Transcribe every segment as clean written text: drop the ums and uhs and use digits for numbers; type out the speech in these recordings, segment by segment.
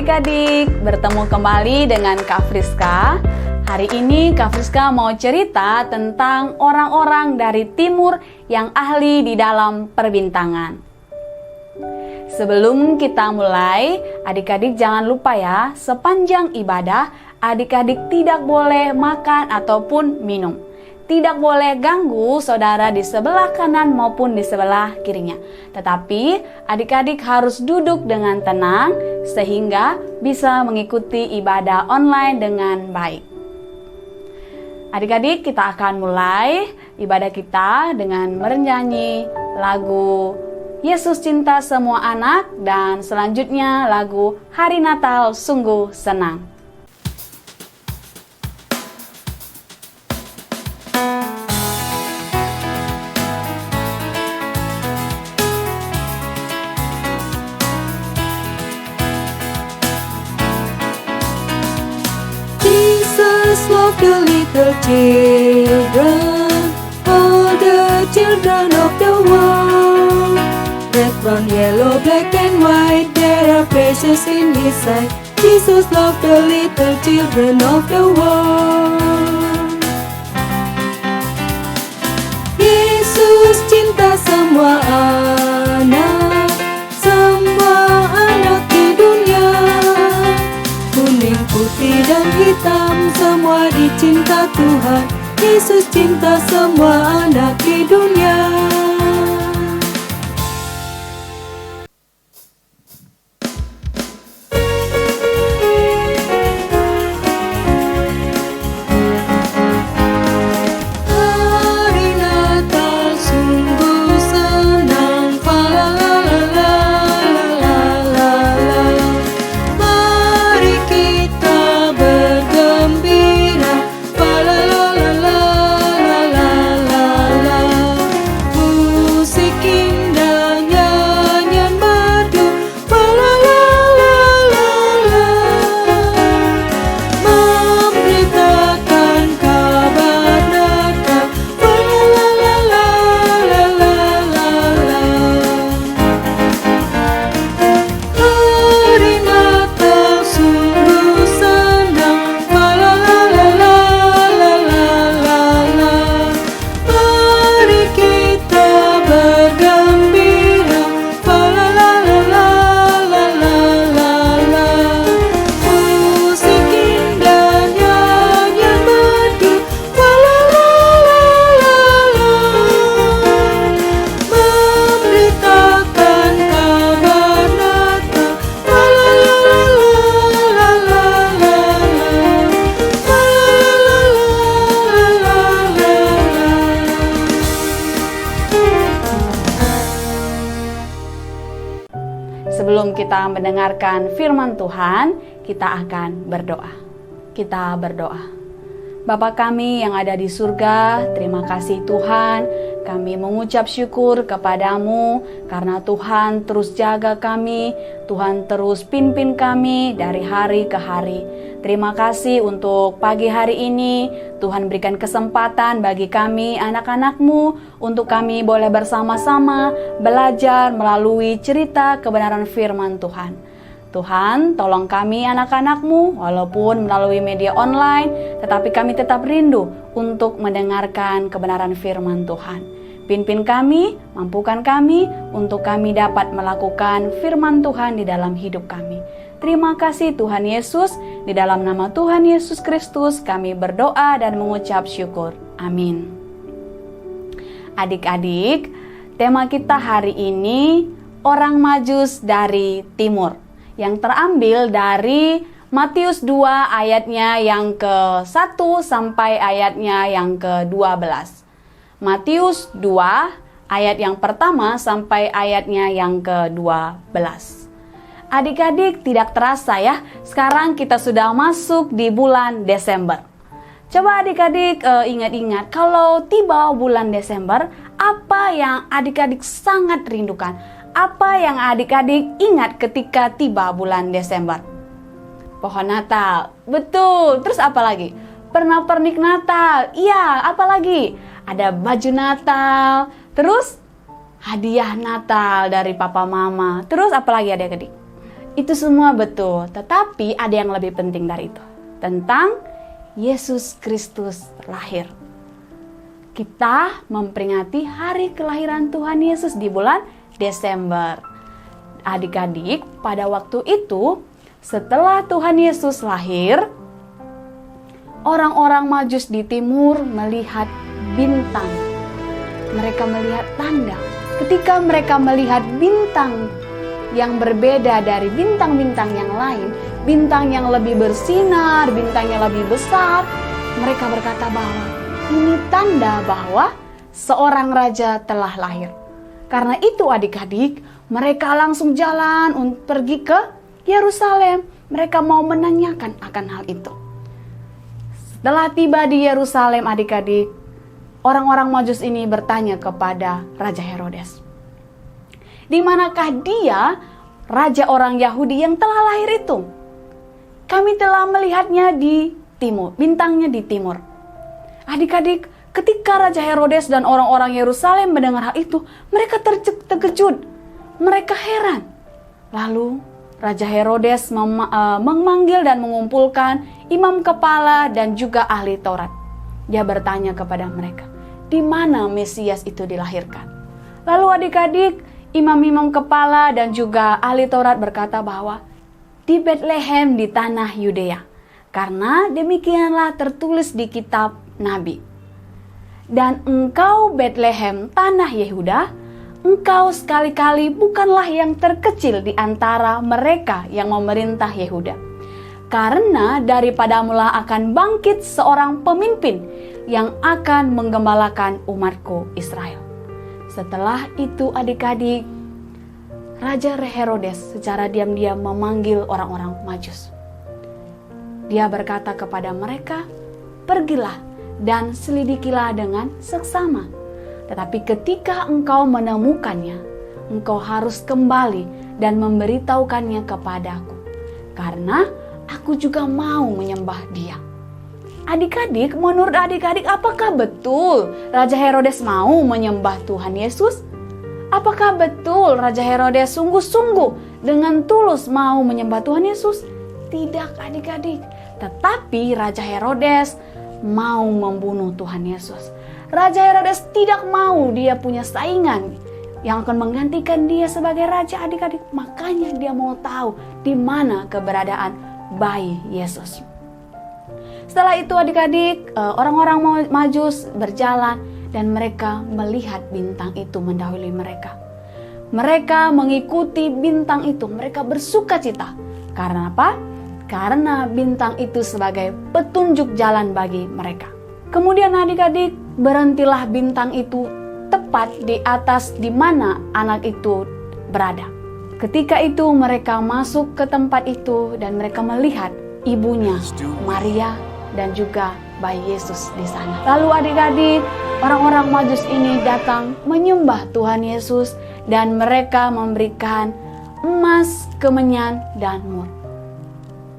adik-adik, bertemu kembali dengan Kak Friska. Hari ini Kak Friska mau cerita tentang orang-orang dari timur yang ahli di dalam perbintangan. Sebelum kita mulai, adik-adik jangan lupa ya, sepanjang ibadah, adik-adik tidak boleh makan ataupun minum. Tidak boleh ganggu saudara di sebelah kanan maupun di sebelah kirinya. Tetapi adik-adik harus duduk dengan tenang sehingga bisa mengikuti ibadah online dengan baik. Adik-adik, kita akan mulai ibadah kita dengan bernyanyi lagu Yesus Cinta Semua Anak dan selanjutnya lagu Hari Natal Sungguh Senang. Love the little children, all the children of the world. Red, brown, yellow, black and white, there are precious in His sight. Jesus loved the little children of the world. Yesus cinta semua anak di dunia. Kuning, putih dan hitam, semua dicinta Tuhan. Yesus cinta semua anak di dunia. Hari Natal sungguh senang, fa la la la la la la la. Mari kita bergembira, fa la la la la la la la la. Musik indah, nyanyian merdu, fa la la la la la. Memberitakan kabar Natal, fa la la la la la la la la. Hari Natal sungguh senang, fa la la la la la la la la. Mari kita bergembira, fa la la la la la la la la. Musik indah, nyanyian merdu, fa la la la la la. Memberitakan kabar Natal, fa la la la la la la la. Fa la la la la la. Sebelum kita mendengarkan firman Tuhan, kita akan berdoa. Kita berdoa. Bapa kami yang ada di surga, terima kasih Tuhan. Kami mengucap syukur kepadamu karena Tuhan terus jaga kami, Tuhan terus pimpin kami dari hari ke hari. Terima kasih untuk pagi hari ini, Tuhan berikan kesempatan bagi kami anak-anak-Mu untuk kami boleh bersama-sama belajar melalui cerita kebenaran firman Tuhan. Tuhan, tolong kami anak-anak-Mu walaupun melalui media online, tetapi kami tetap rindu untuk mendengarkan kebenaran firman Tuhan. Pimpin kami, mampukan kami untuk kami dapat melakukan firman Tuhan di dalam hidup kami. Terima kasih Tuhan Yesus, di dalam nama Tuhan Yesus Kristus kami berdoa dan mengucap syukur. Amin. Adik-adik, tema kita hari ini orang Majus dari Timur, yang terambil dari Matius 2 ayatnya yang ke-1 sampai ayatnya yang ke-12. Matius 2 ayat yang pertama sampai ayatnya yang ke-12. Adik-adik, tidak terasa ya, sekarang kita sudah masuk di bulan Desember. Coba adik-adik ingat-ingat, kalau tiba bulan Desember, apa yang adik-adik sangat rindukan? Apa yang adik-adik ingat ketika tiba bulan Desember? Pohon Natal, betul. Terus apa lagi? Pernak-pernik Natal, iya. Apa lagi? Ada baju Natal. Terus hadiah Natal dari papa mama. Terus apa lagi adik-adik? Itu semua betul, tetapi ada yang lebih penting dari itu. Tentang Yesus Kristus lahir. Kita memperingati hari kelahiran Tuhan Yesus di bulan Desember. Adik-adik, pada waktu itu, setelah Tuhan Yesus lahir, orang-orang Majus di timur melihat bintang. Mereka melihat tanda. Ketika mereka melihat bintang yang berbeda dari bintang-bintang yang lain, bintang yang lebih bersinar, bintang yang lebih besar, mereka berkata bahwa ini tanda bahwa seorang raja telah lahir. Karena itu adik-adik, mereka langsung jalan untuk pergi ke Yerusalem. Mereka mau menanyakan akan hal itu. Setelah tiba di Yerusalem adik-adik, orang-orang Majus ini bertanya kepada Raja Herodes. Di manakah dia, raja orang Yahudi yang telah lahir itu? Kami telah melihatnya di timur, bintangnya di timur. Adik-adik, ketika Raja Herodes dan orang-orang Yerusalem mendengar hal itu, mereka terkejut. Mereka heran. Lalu Raja Herodes memanggil dan mengumpulkan imam kepala dan juga ahli Taurat. Dia bertanya kepada mereka, di mana Mesias itu dilahirkan? Lalu adik-adik, imam-imam kepala dan juga ahli Taurat berkata bahwa di Betlehem di tanah Yudea. Karena demikianlah tertulis di kitab Nabi. Dan engkau Betlehem tanah Yehuda, engkau sekali-kali bukanlah yang terkecil di antara mereka yang memerintah Yehuda. Karena daripadamulah akan bangkit seorang pemimpin yang akan menggembalakan umatku Israel. Setelah itu adik-adik, Raja Herodes secara diam-diam memanggil orang-orang Majus. Dia berkata kepada mereka, pergilah dan selidikilah dengan seksama. Tetapi ketika engkau menemukannya, engkau harus kembali dan memberitahukannya kepadaku. Karena aku juga mau menyembah dia. Adik-adik, menurut adik-adik apakah betul Raja Herodes mau menyembah Tuhan Yesus? Apakah betul Raja Herodes sungguh-sungguh dengan tulus mau menyembah Tuhan Yesus? Tidak adik-adik. Tetapi Raja Herodes mau membunuh Tuhan Yesus. Raja Herodes tidak mau dia punya saingan yang akan menggantikan dia sebagai raja adik-adik. Makanya dia mau tahu di mana keberadaan bayi Yesus. Setelah itu adik-adik, orang-orang Majus berjalan dan mereka melihat bintang itu mendahului mereka. Mereka mengikuti bintang itu, mereka bersuka cita. Karena apa? Karena bintang itu sebagai petunjuk jalan bagi mereka. Kemudian adik-adik, berhentilah bintang itu tepat di atas di mana anak itu berada. Ketika itu mereka masuk ke tempat itu dan mereka melihat ibunya Maria dan juga bayi Yesus di sana. Lalu adik-adik, orang-orang Majus ini datang menyembah Tuhan Yesus dan mereka memberikan emas, kemenyan, dan mur.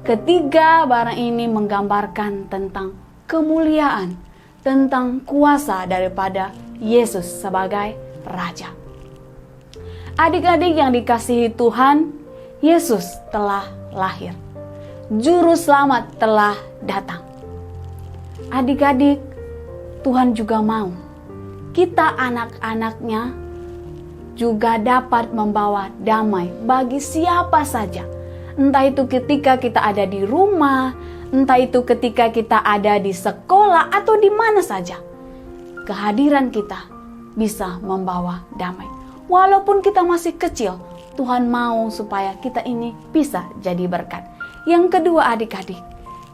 Ketiga barang ini menggambarkan tentang kemuliaan, tentang kuasa daripada Yesus sebagai Raja. Adik-adik yang dikasihi Tuhan, Yesus telah lahir. Juru selamat telah datang. Adik-adik, Tuhan juga mau kita anak-anaknya juga dapat membawa damai bagi siapa saja. Entah itu ketika kita ada di rumah, entah itu ketika kita ada di sekolah atau di mana saja. Kehadiran kita bisa membawa damai. Walaupun kita masih kecil, Tuhan mau supaya kita ini bisa jadi berkat. Yang kedua adik-adik,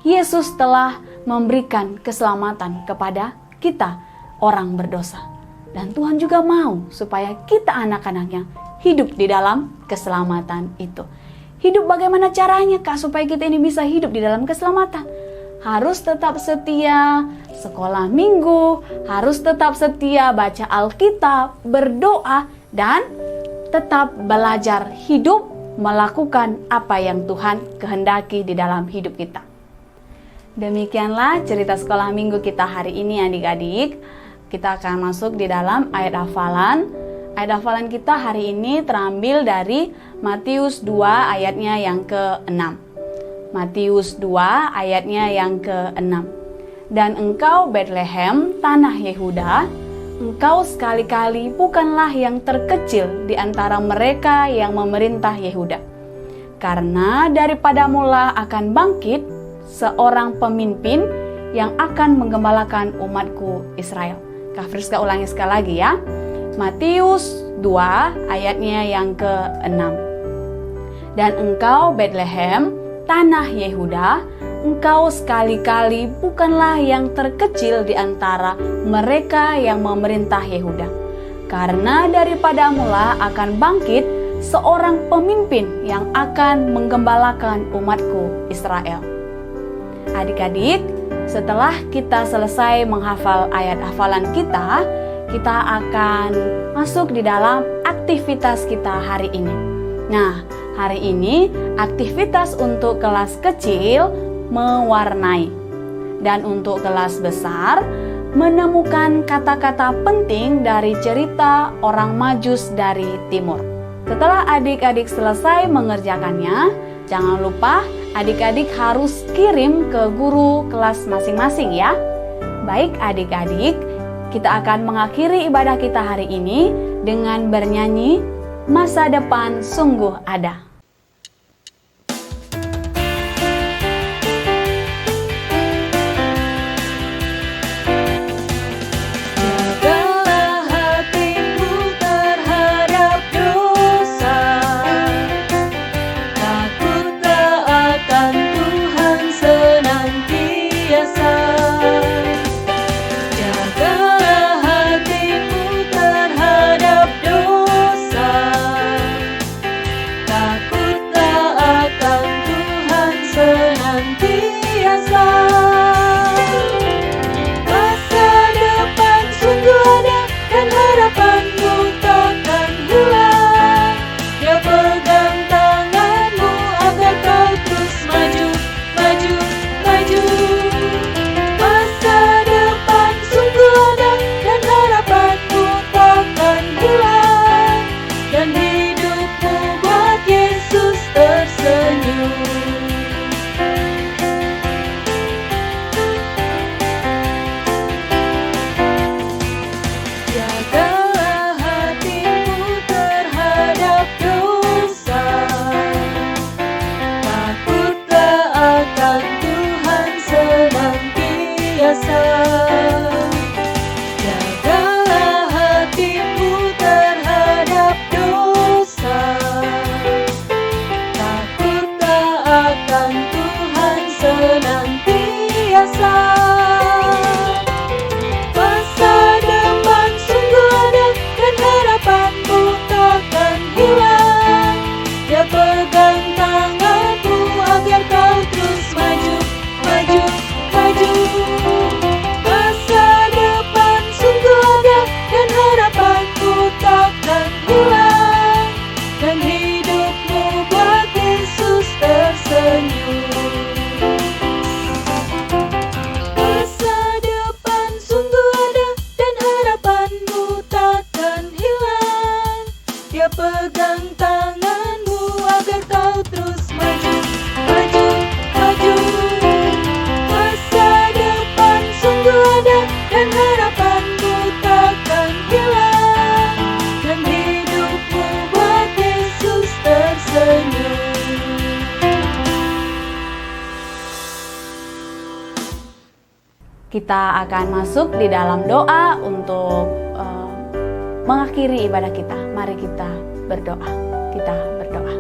Yesus telah memberikan keselamatan kepada kita orang berdosa. Dan Tuhan juga mau supaya kita anak-anaknya hidup di dalam keselamatan itu. Hidup bagaimana caranya Kak supaya kita ini bisa hidup di dalam keselamatan? Harus tetap setia sekolah minggu, harus tetap setia baca Alkitab, berdoa, dan tetap belajar hidup melakukan apa yang Tuhan kehendaki di dalam hidup kita. Demikianlah cerita sekolah minggu kita hari ini adik-adik. Kita akan masuk di dalam ayat hafalan Ayat hafalan kita hari ini terambil dari Matius 2 ayatnya yang ke-6. Matius 2 ayatnya yang ke-6. Dan engkau Bethlehem, tanah Yehuda, engkau sekali-kali bukanlah yang terkecil di antara mereka yang memerintah Yehuda. Karena daripadamulah akan bangkit seorang pemimpin yang akan menggembalakan umatku Israel. Kak Friska ulangi sekali lagi ya. Matius 2 ayatnya yang ke-6. Dan engkau Bethlehem, tanah Yehuda, engkau sekali-kali bukanlah yang terkecil di antara mereka yang memerintah Yehuda. Karena daripadamulah akan bangkit seorang pemimpin yang akan menggembalakan umatku Israel. Adik-adik, setelah kita selesai menghafal ayat hafalan kita akan masuk di dalam aktivitas kita hari ini. Nah, hari ini aktivitas untuk kelas kecil mewarnai, dan untuk kelas besar menemukan kata-kata penting dari cerita orang Majus dari timur. Setelah adik-adik selesai mengerjakannya, jangan lupa adik-adik harus kirim ke guru kelas masing-masing ya. Baik adik-adik, kita akan mengakhiri ibadah kita hari ini dengan bernyanyi Masa Depan Sungguh Ada. Kita akan masuk di dalam doa untuk mengakhiri ibadah kita. Mari kita berdoa. Kita berdoa.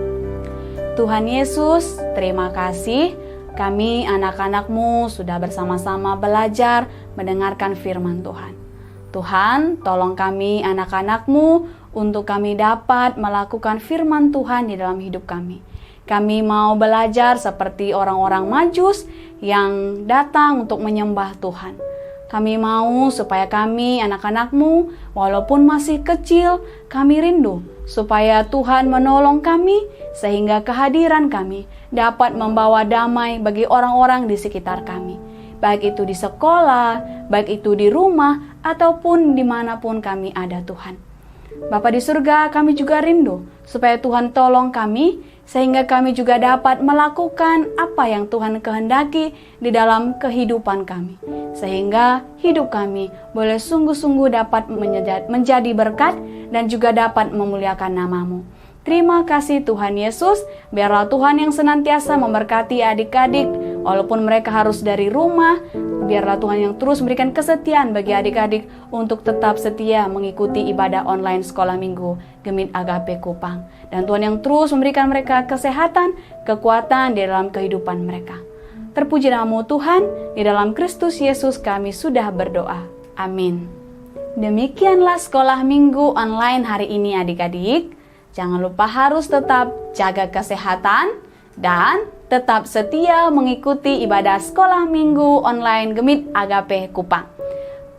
Tuhan Yesus, terima kasih kami anak-anak-Mu sudah bersama-sama belajar mendengarkan firman Tuhan. Tuhan, tolong kami anak-anak-Mu untuk kami dapat melakukan firman Tuhan di dalam hidup kami. Kami mau belajar seperti orang-orang Majus yang datang untuk menyembah Tuhan. Kami mau supaya kami anak-anak-Mu walaupun masih kecil, kami rindu supaya Tuhan menolong kami sehingga kehadiran kami dapat membawa damai bagi orang-orang di sekitar kami. Baik itu di sekolah, baik itu di rumah, ataupun dimanapun kami ada Tuhan. Bapa di surga, kami juga rindu supaya Tuhan tolong kami, sehingga kami juga dapat melakukan apa yang Tuhan kehendaki di dalam kehidupan kami. Sehingga hidup kami boleh sungguh-sungguh dapat menjadi berkat dan juga dapat memuliakan nama-Mu. Terima kasih Tuhan Yesus, biarlah Tuhan yang senantiasa memberkati adik-adik, walaupun mereka harus dari rumah, biarlah Tuhan yang terus memberikan kesetiaan bagi adik-adik untuk tetap setia mengikuti ibadah online sekolah minggu Gemit Agape Kupang. Dan Tuhan yang terus memberikan mereka kesehatan, kekuatan di dalam kehidupan mereka. Terpuji nama-Mu Tuhan, di dalam Kristus Yesus kami sudah berdoa. Amin. Demikianlah sekolah minggu online hari ini adik-adik. Jangan lupa harus tetap jaga kesehatan dan tetap setia mengikuti ibadah sekolah minggu online Gemit Agape Kupang.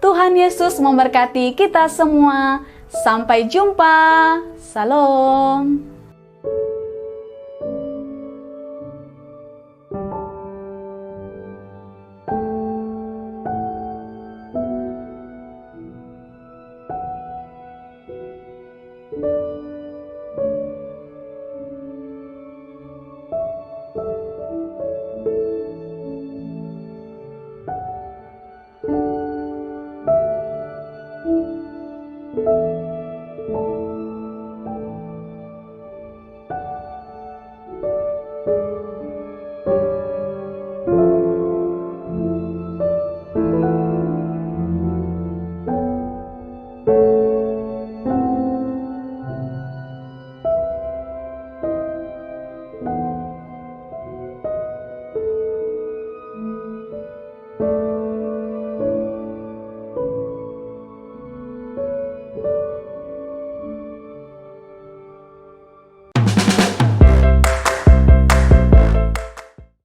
Tuhan Yesus memberkati kita semua. Sampai jumpa. Salam.